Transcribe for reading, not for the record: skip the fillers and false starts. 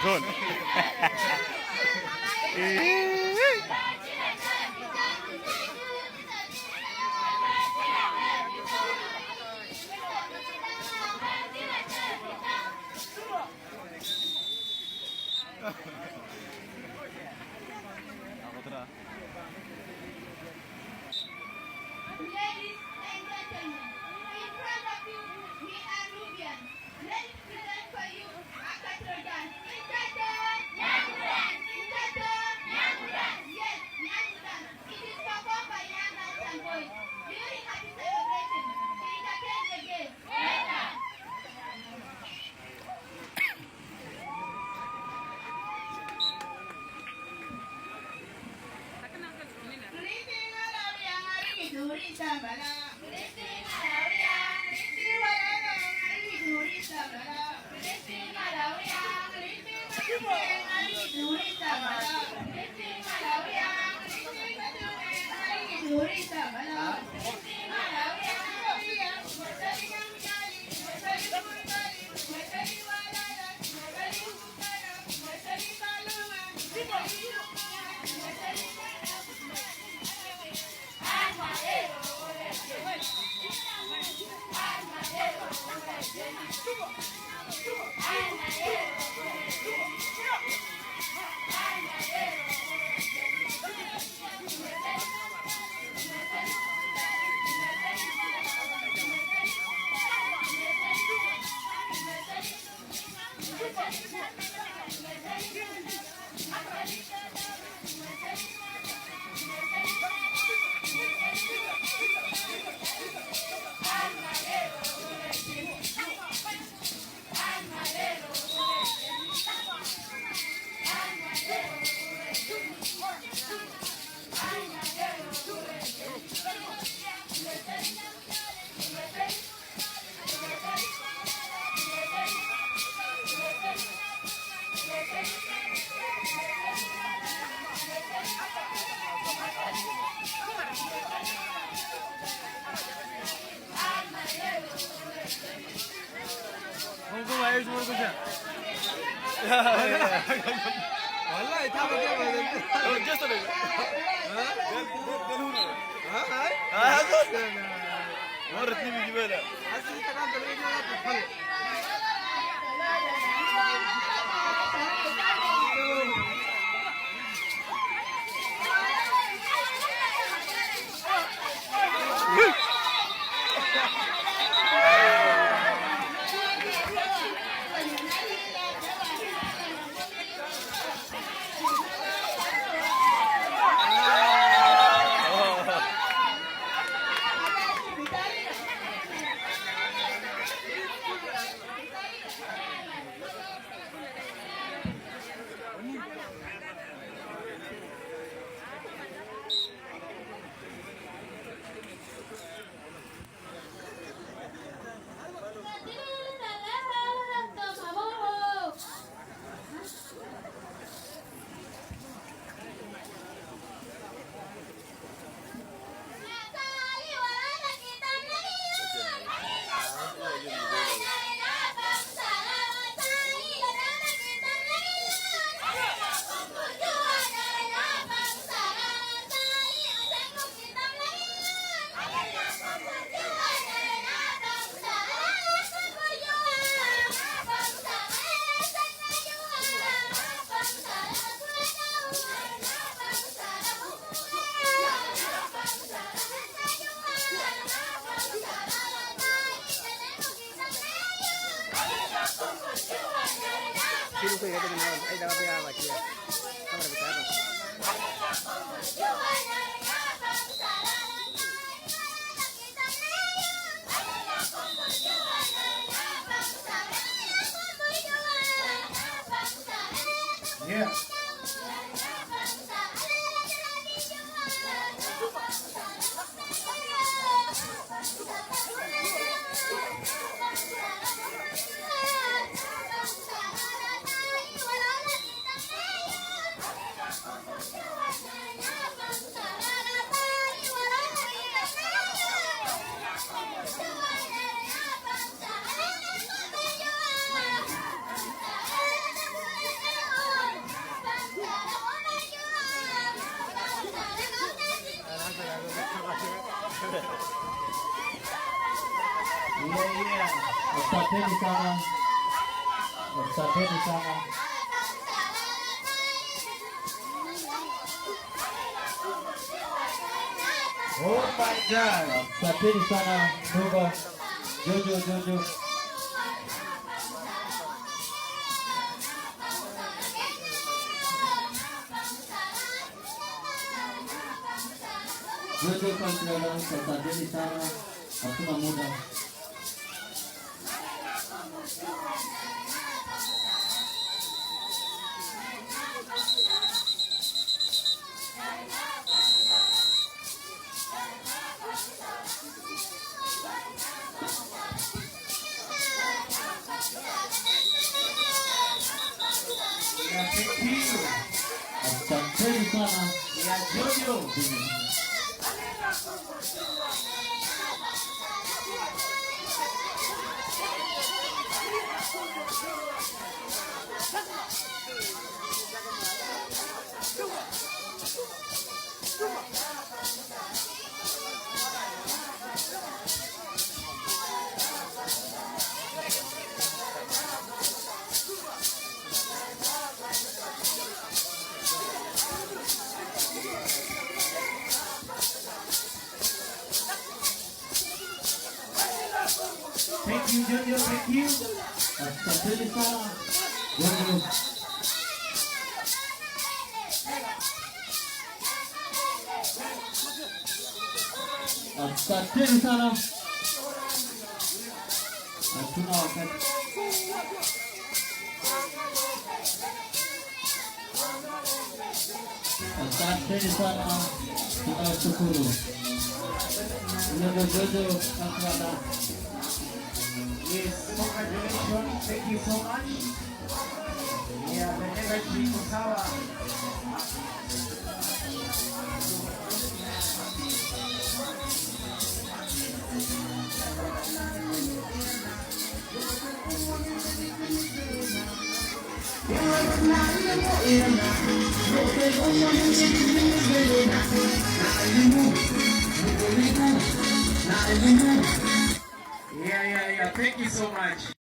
Zon. Ladies and gentlemen, in front of you, we are Nubian. Let's present for you Akator dance. Incator, Nyamudan. Incator, Nyamudan. Yes, Nyamudan. It is performed by young girls and boys. During happy celebration, to entertain the guests. Welcome. Greeting all yang hari duri sabala. Greeting all yang greeting hari duri sabala. Greeting all yang greeting hari duri sabala. Greeting all yang greeting hari duri sabala. Greeting all yang masaling jali, masaling murmali, masaling walala, masaling bukana, masaling kalunga, masaling والله تعب جسد مرتني بجبالها. Yeah. Asanteni sana, asanteni sana. Oh my God. Asanteni sana ndugu Jojo. Jojo Kantrela, asanteni sana, hatuna muda. Asanteni sana. Ya Jojo. Thank you, Jojo. Thank you. Asanteni sana. Jojo. Asanteni sana. Hatuna wakati. Asanteni sana. Tunashukuru. Jojo Kantrela. Yes, congratulations. Thank you so much. Yeah, the energy for power. Yeah. Thank you so much.